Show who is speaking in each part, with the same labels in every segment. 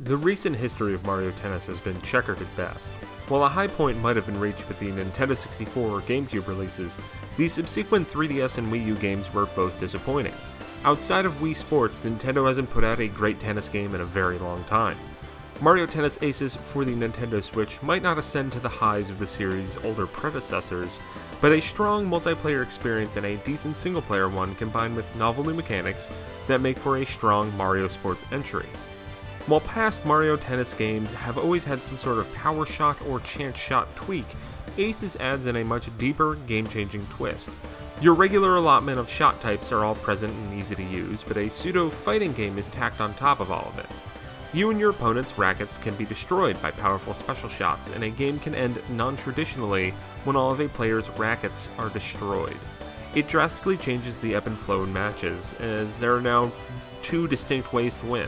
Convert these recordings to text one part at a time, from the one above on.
Speaker 1: The recent history of Mario Tennis has been checkered at best. While a high point might have been reached with the Nintendo 64 or GameCube releases, the subsequent 3DS and Wii U games were both disappointing. Outside of Wii Sports, Nintendo hasn't put out a great tennis game in a very long time. Mario Tennis Aces for the Nintendo Switch might not ascend to the highs of the series' older predecessors, but a strong multiplayer experience and a decent single-player one combined with novel new mechanics that make for a strong Mario Sports entry. While past Mario Tennis games have always had some sort of power shot or chance shot tweak, Aces adds in a much deeper, game-changing twist. Your regular allotment of shot types are all present and easy to use, but a pseudo-fighting game is tacked on top of all of it. You and your opponent's rackets can be destroyed by powerful special shots, and a game can end non-traditionally when all of a player's rackets are destroyed. It drastically changes the ebb and flow in matches, as there are now two distinct ways to win.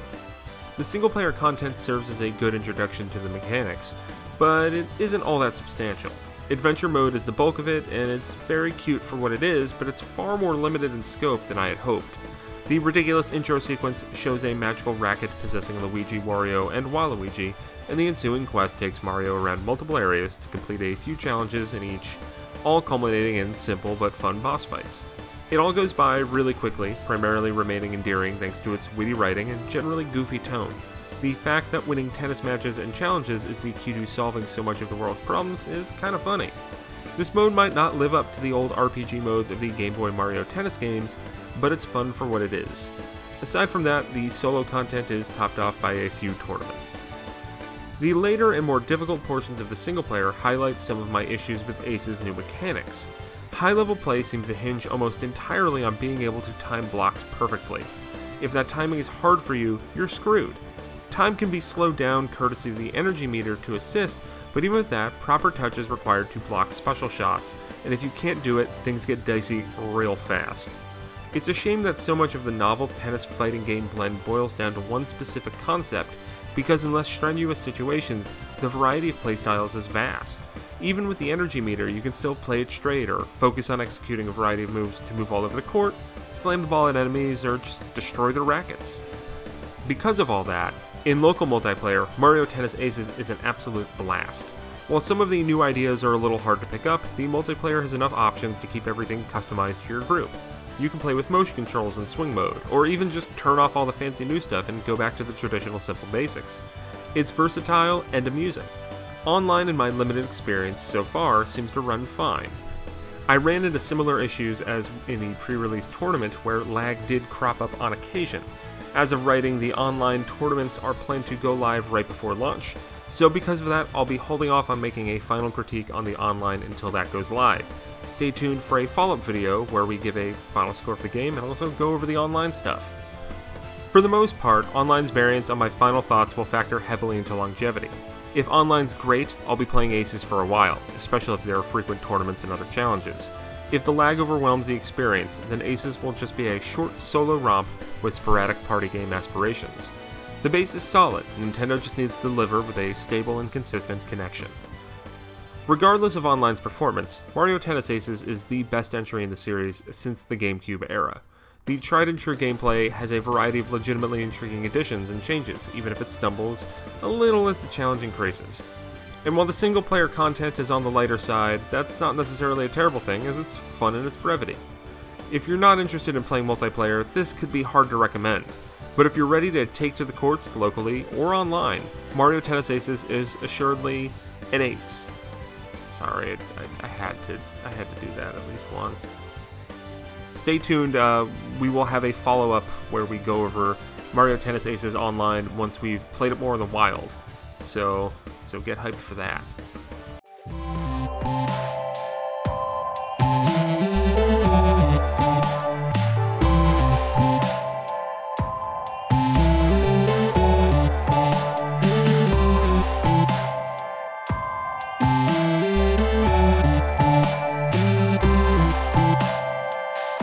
Speaker 1: The single-player content serves as a good introduction to the mechanics, but it isn't all that substantial. Adventure mode is the bulk of it, and it's very cute for what it is, but it's far more limited in scope than I had hoped. The ridiculous intro sequence shows a magical racket possessing Luigi, Wario, and Waluigi, and the ensuing quest takes Mario around multiple areas to complete a few challenges in each, all culminating in simple but fun boss fights. It all goes by really quickly, primarily remaining endearing thanks to its witty writing and generally goofy tone. The fact that winning tennis matches and challenges is the key to solving so much of the world's problems is kinda funny. This mode might not live up to the old RPG modes of the Game Boy Mario Tennis games, but it's fun for what it is. Aside from that, the solo content is topped off by a few tournaments. The later and more difficult portions of the single player highlight some of my issues with Ace's new mechanics. High-level play seems to hinge almost entirely on being able to time blocks perfectly. If that timing is hard for you, you're screwed. Time can be slowed down courtesy of the energy meter to assist, but even with that, proper touch is required to block special shots, and if you can't do it, things get dicey real fast. It's a shame that so much of the novel tennis fighting game blend boils down to one specific concept, because in less strenuous situations, the variety of playstyles is vast. Even with the energy meter, you can still play it straight or focus on executing a variety of moves to move all over the court, slam the ball at enemies, or just destroy their rackets. Because of all that, in local multiplayer, Mario Tennis Aces is an absolute blast. While some of the new ideas are a little hard to pick up, the multiplayer has enough options to keep everything customized to your group. You can play with motion controls in swing mode, or even just turn off all the fancy new stuff and go back to the traditional simple basics. It's versatile and amusing. Online in my limited experience so far seems to run fine. I ran into similar issues as in the pre-release tournament where lag did crop up on occasion. As of writing, the online tournaments are planned to go live right before launch, so because of that, I'll be holding off on making a final critique on the online until that goes live. Stay tuned for a follow-up video where we give a final score for the game and also go over the online stuff. For the most part, online's variance on my final thoughts will factor heavily into longevity. If online's great, I'll be playing Aces for a while, especially if there are frequent tournaments and other challenges. If the lag overwhelms the experience, then Aces will just be a short solo romp with sporadic party game aspirations. The base is solid, Nintendo just needs to deliver with a stable and consistent connection. Regardless of online's performance, Mario Tennis Aces is the best entry in the series since the GameCube era. The tried-and-true gameplay has a variety of legitimately intriguing additions and changes, even if it stumbles a little as the challenge increases. And while the single-player content is on the lighter side, that's not necessarily a terrible thing, as it's fun in its brevity. If you're not interested in playing multiplayer, this could be hard to recommend. But if you're ready to take to the courts locally or online, Mario Tennis Aces is assuredly an ace. Sorry, I had to do that at least once. Stay tuned, we will have a follow-up where we go over Mario Tennis Aces online once we've played it more in the wild. So get hyped for that.